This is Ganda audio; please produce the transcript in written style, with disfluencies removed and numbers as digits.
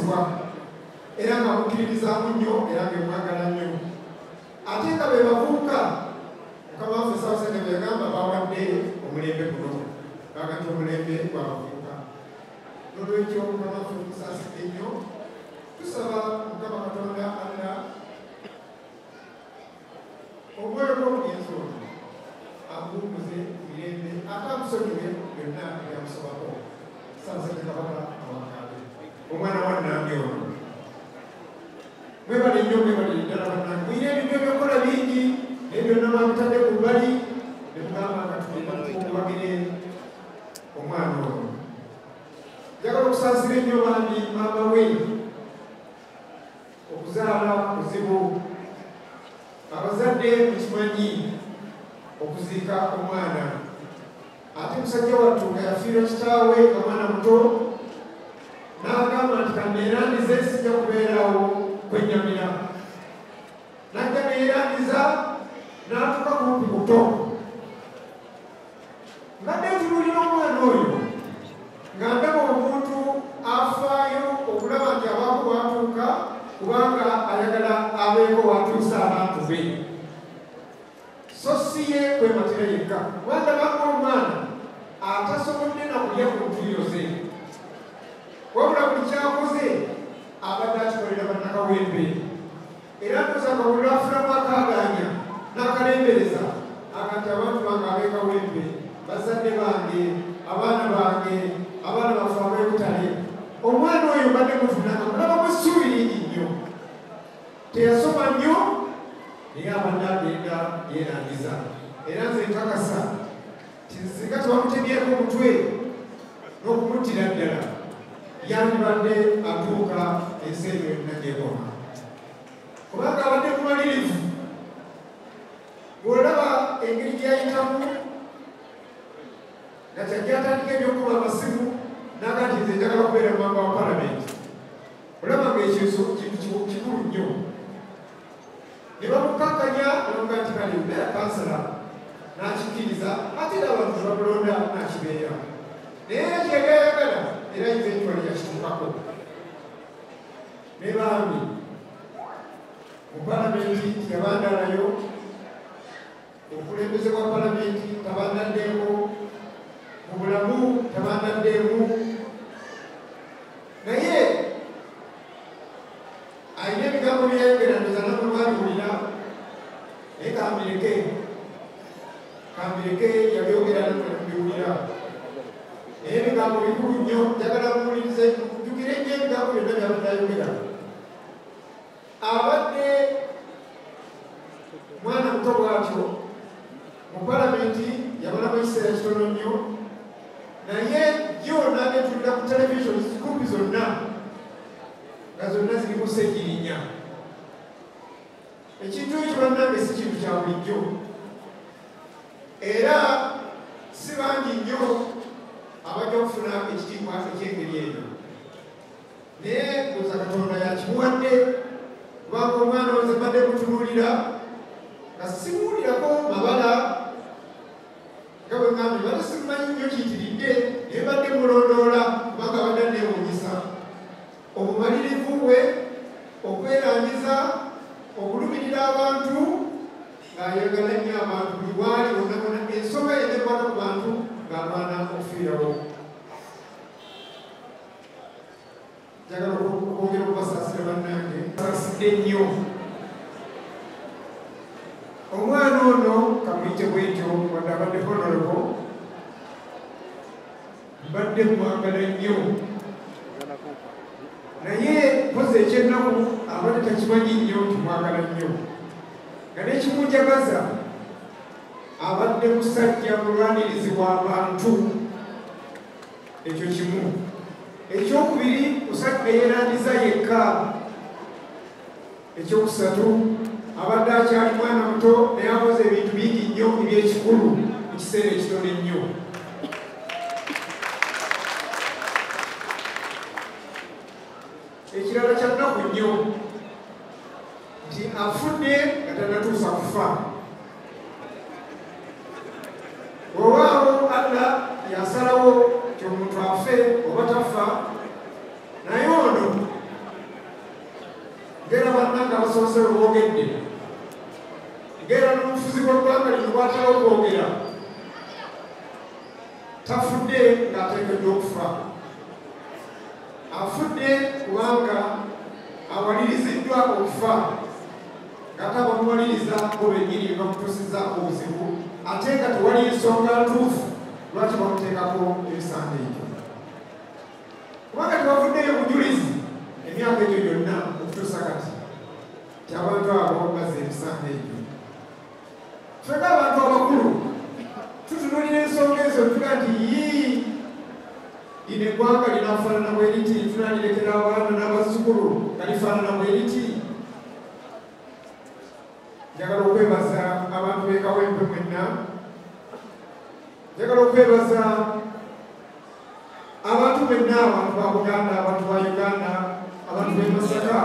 kukozesebwa era nga mukkiririzaamu nnyo era ngemwagala nnyo ate nga be bavubuka mukama waffe Ssaabasajja bwe yagamba bawadde omulembe guno kaagati omulembe gwabavubuka nolwekyo mukama waffe tumusaasidde nnyo tusaba mukama Katonda alla omwoyo gw'omugenzi ono amuwummuze mirembe ate amusonyiwe byonna ebyamusobako Ssaabasajja Kabaka awakaabe omwana wa Nnambi ono mwebale nnyo mwebale ddala bannange muyina ebintu ebyokola bingi naye byonna mwabitadde ku bbali ne mugamba nga tugenda tukubagire omwana ono njagala okusaasira ennyo bandi maama we okuzaala kuzibu abazadde mukimanyi okuziika omwana ate musajja wattu nga yafiirwa kitaawe nga mwana muto n'agamba nti kanneerandize sijja kubeerawo kwennyamira najja neerandiza n'atuuka kumpi buto mbadde ntunuulira omwana oyo nga ndaba omuntu afaayo okulaba nti abaako bwatuuka kubanga ayagala abeeko watuusa abantu be so si ye kwematira yekka wandabanga omwana atasobodde nakulya ku ntuuyo ze wabula buli kyakoze abadde akikolera bannakawempe era ndoza akawulira afulamu akaaganya n'akalembereza agati abantu bange ab'ekawempe bazadde bange abaana bange abaana bafe ab'ebutale omwana oyo mbadde mufunanga mulabamu essuubi lingi nnyo teyasoma nnyo naye abadde agenda yeerangiza era nze nkakasa tinsinga tebamutemyeko omutwe n'okumuttira ddala yandibadde atuuka ensi eyo yonna gyekoma kubanga abadde mumalirivu bw'olaba engeri gyayitamu nga kyajja atandika ebyokuba amasimu naga nti nze njagala kubeera mumanga wa palamenti olaba nga ekyo kintu kikulu nnyo ne bamukakkanya namuga nti kale beera kansala n'akikkiriza ate era abantu tebamulonda n'akibeera naye ekyega yayagala era yize ekiwali yakituukako ne bambi mu palamenti tiyabandalayo obukulembeze bwa palamenti tabandaddeeko mu bulamu tabandaddeemu naye alina ebigambo byayogera ndoza namwe mwabiwulira naye kambireke yabyogera namwe mubiwulira naye ebigambo bikulu nnyo njagala muwulirize jjukire nnyo ebigambo byonna byabadde ayogera abadde mwana muto bwatyo mu palamenti yamalamu ekiseera kitono nnyo naye yonna netulira ku televisioni zikumbi zonna nga zonna zirimu Ssegirinya ekintu ekyo bannange si kintu kya bulijjo era si bangi nnyo abajja okufuna ekitiibwa ekyengeri eyo naye kuza Katonda yakimuwadde kubanga omwana oze mbadde mutunuulira nga simuwulirako mabala nga bwe ngambi bala simumanyi nnyo kiyitiridde naye mbadde mulondoola kubanga badde neewuunyisa obumalirivu bwe okwerangiza okulumirira abantu ng'ayagala nnyo abantu buli bwali bonnabonna ensonga yenekwata ku bantu ng'alwana okufiirawo njagala okwongera okubasaasira bannange saasidde nnyo omwana ono kamuyite bwetyo wadde abadde honorable mbadde mwagala nnyo naye mpozi ekyennaku abadde takimanyi nnyo timwagala nnyo nga nekimunjagaza abadde musajja mulwanirizi w'abantu ekyo kimu ekyokubiri musajja yeerandiza yekka ekyokusatu abadde akyali mwana muto naye akoze ebintu bingi nnyo ebyekikulu mu kiseera ekitono ennyo ekirala kya nnaku nnyo nti afudde nga tannatuusa kufa olwaawo Allah yasalawo ti omuntu afe oba tafa naye ono ngera bannanga abasoose we boogedde, ngera n'omufuzi w'eggwanga lino bw'atera okwogera, tafudde ng'ateekeddwa okufa. Afudde kubanga awaliriziddwa okufa, ng'ate abamuwaliriza bo bennyini bamutuusizza obuzibu, ate nga tewali ensonga ntuufu lwaki bamuteekako ebisande ebyo. Kubanga tebavuddeyo bujulizi emyaka egyo gyonna okutuusa kati ti abantu abo bazza ebisande ebyo. Ffenga abantu abakulu tutunuulira ensonga ezo tuga nti lino eggwanga linafaanana bwe liti, tunalirekera abaana n'abazzukulu nga lifaanana bwe liti. Njagala okwebaza abantu b'e Kawempe mwenna, njagala okwebaza abantu benna, abantu ba Buganda, abantu ba Uganda, abantu b'e Masaka,